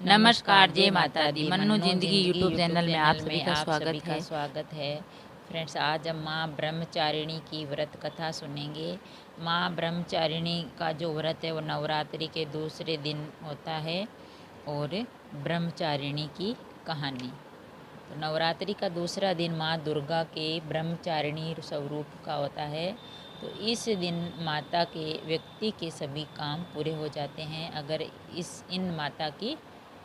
नमस्कार, जय माता दी। मन्नू जिंदगी यूट्यूब चैनल में आप सभी का स्वागत है। फ्रेंड्स, आज हम माँ ब्रह्मचारिणी की व्रत कथा सुनेंगे। माँ ब्रह्मचारिणी का जो व्रत है वो नवरात्रि के दूसरे दिन होता है। और ब्रह्मचारिणी की कहानी, तो नवरात्रि का दूसरा दिन माँ दुर्गा के ब्रह्मचारिणी स्वरूप का होता है। तो इस दिन माता के व्यक्ति के सभी काम पूरे हो जाते हैं अगर इन माता की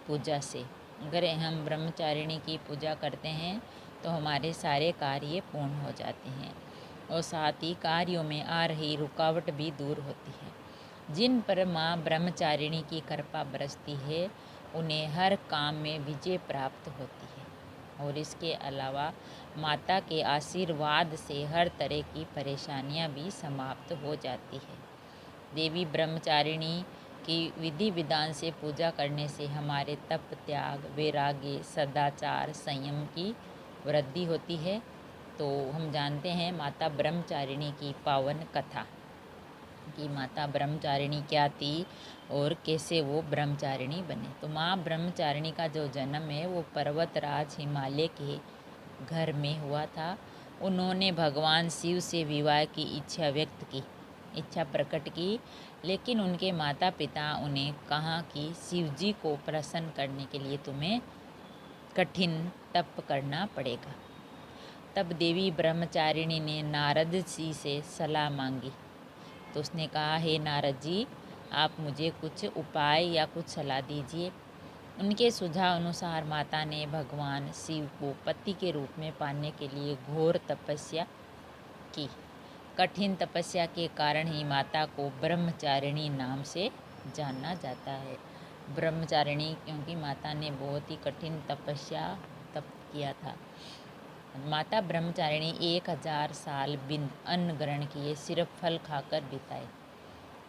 पूजा से। अगर हम ब्रह्मचारिणी की पूजा करते हैं तो हमारे सारे कार्य पूर्ण हो जाते हैं और साथ ही कार्यों में आ रही रुकावट भी दूर होती है। जिन पर माँ ब्रह्मचारिणी की कृपा बरसती है उन्हें हर काम में विजय प्राप्त होती है और इसके अलावा माता के आशीर्वाद से हर तरह की परेशानियां भी समाप्त हो जाती है। देवी ब्रह्मचारिणी की विधि विधान से पूजा करने से हमारे तप, त्याग, वैराग्य, सदाचार, संयम की वृद्धि होती है। तो हम जानते हैं माता ब्रह्मचारिणी की पावन कथा कि माता ब्रह्मचारिणी क्या थी और कैसे वो ब्रह्मचारिणी बने। तो माँ ब्रह्मचारिणी का जो जन्म है वो पर्वतराज हिमालय के घर में हुआ था। उन्होंने भगवान शिव से विवाह की इच्छा प्रकट की, लेकिन उनके माता पिता उन्हें कहा कि शिव जी को प्रसन्न करने के लिए तुम्हें कठिन तप करना पड़ेगा। तब देवी ब्रह्मचारिणी ने नारद जी से सलाह मांगी। तो उसने कहा, हे नारद जी, आप मुझे कुछ उपाय या कुछ सलाह दीजिए। उनके सुझाव अनुसार माता ने भगवान शिव को पति के रूप में पाने के लिए घोर तपस्या की। कठिन तपस्या के कारण ही माता को ब्रह्मचारिणी नाम से जाना जाता है। ब्रह्मचारिणी क्योंकि माता ने बहुत ही कठिन तप किया था। माता ब्रह्मचारिणी 1000 साल बिन अन्न ग्रहण किए सिर्फ फल खाकर बिताए।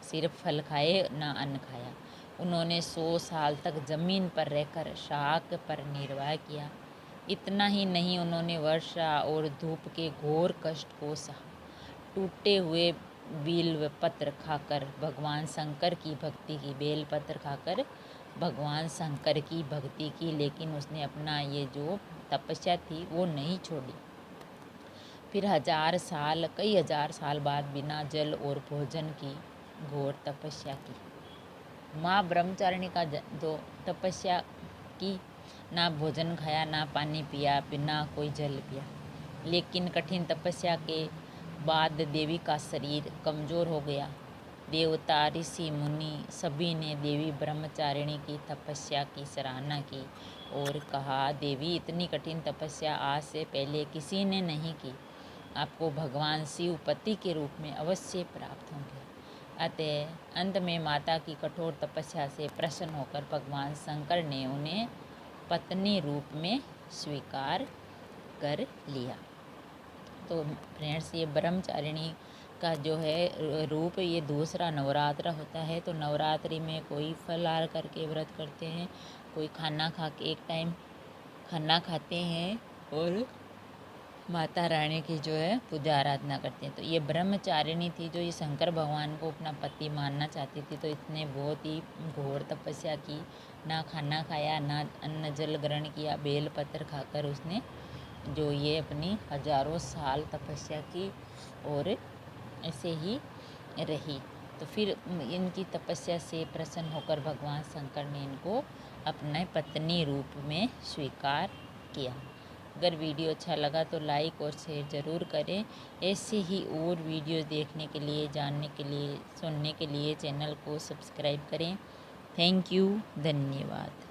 सिर्फ फल खाए, ना अन्न खाया। उन्होंने 100 साल तक जमीन पर रहकर शाक पर निर्वाह किया। इतना ही नहीं, उन्होंने वर्षा और धूप के घोर कष्ट को सहा। टूटे हुए बेल पत्र खाकर भगवान शंकर की भक्ति की लेकिन उसने अपना ये जो तपस्या थी वो नहीं छोड़ी। फिर कई हजार साल बाद बिना जल और भोजन की घोर तपस्या की। माँ ब्रह्मचारिणी का जो तपस्या की, ना भोजन खाया, ना पानी पिया, बिना कोई जल पिया। लेकिन कठिन तपस्या के बाद देवी का शरीर कमज़ोर हो गया। देवता, ऋषि, मुनि सभी ने देवी ब्रह्मचारिणी की तपस्या की सराहना की और कहा, देवी, इतनी कठिन तपस्या आज से पहले किसी ने नहीं की। आपको भगवान शिव पति के रूप में अवश्य प्राप्त होंगे। अतः अंत में माता की कठोर तपस्या से प्रसन्न होकर भगवान शंकर ने उन्हें पत्नी रूप में स्वीकार कर लिया। तो फ्रेंड्स, ये ब्रह्मचारिणी का जो है रूप, ये दूसरा नवरात्र होता है। तो नवरात्रि में कोई फलाहार करके व्रत करते हैं, कोई खाना खा के एक टाइम खाना खाते हैं और माता रानी की जो है पूजा आराधना करते हैं। तो ये ब्रह्मचारिणी थी जो ये शंकर भगवान को अपना पति मानना चाहती थी। तो इसने बहुत ही घोर तपस्या की, ना खाना खाया, ना अन्न जल ग्रहण किया, बेल पत्र खाकर उसने जो ये अपनी हजारों साल तपस्या की और ऐसे ही रही। तो फिर इनकी तपस्या से प्रसन्न होकर भगवान शंकर ने इनको अपने पत्नी रूप में स्वीकार किया। अगर वीडियो अच्छा लगा तो लाइक और शेयर ज़रूर करें। ऐसे ही और वीडियो देखने के लिए, जानने के लिए, सुनने के लिए चैनल को सब्सक्राइब करें। थैंक यू, धन्यवाद।